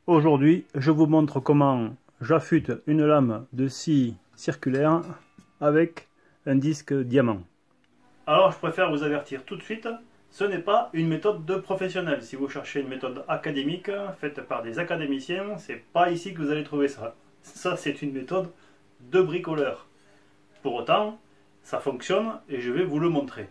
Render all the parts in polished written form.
Aujourd'hui, je vous montre comment j'affûte une lame de scie circulaire avec un disque diamant. Alors, je préfère vous avertir tout de suite, ce n'est pas une méthode de professionnel. Si vous cherchez une méthode académique faite par des académiciens, c'est pas ici que vous allez trouver ça. Ça, c'est une méthode de bricoleur. Pour autant, ça fonctionne et je vais vous le montrer.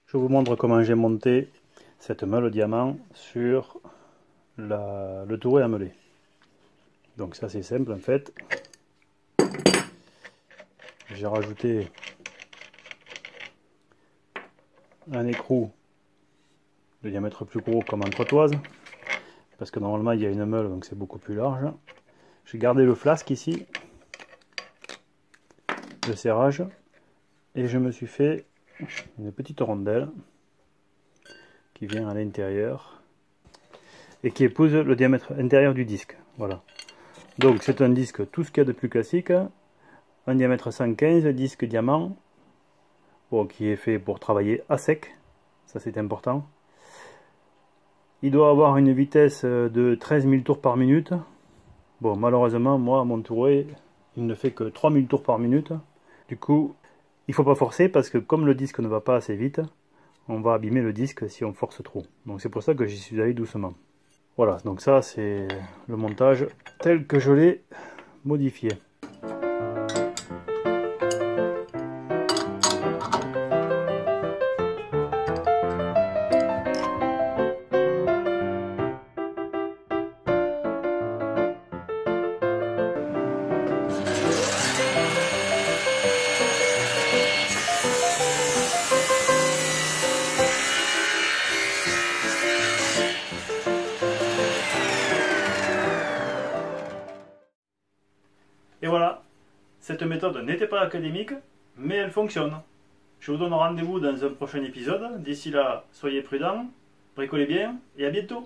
Je vous montre comment j'ai monté cette meule diamant sur le touret à meuler. Donc ça c'est simple en fait. J'ai rajouté un écrou de diamètre plus gros comme en trottoise, parce que normalement il y a une meule donc c'est beaucoup plus large. J'ai gardé le flasque ici, le serrage, et je me suis fait une petite rondelle qui vient à l'intérieur et qui épouse le diamètre intérieur du disque. Voilà. Donc c'est un disque tout ce qu'il y a de plus classique, un diamètre 115, disque diamant, bon, qui est fait pour travailler à sec, ça c'est important. Il doit avoir une vitesse de 13 000 tours par minute. Bon, malheureusement, moi, mon touret, il ne fait que 3 000 tours par minute. Du coup, il faut pas forcer parce que comme le disque ne va pas assez vite, on va abîmer le disque si on force trop. Donc c'est pour ça que j'y suis allé doucement. Voilà, donc ça c'est le montage tel que je l'ai modifié. Et voilà, cette méthode n'était pas académique, mais elle fonctionne. Je vous donne rendez-vous dans un prochain épisode. D'ici là, soyez prudents, bricolez bien et à bientôt.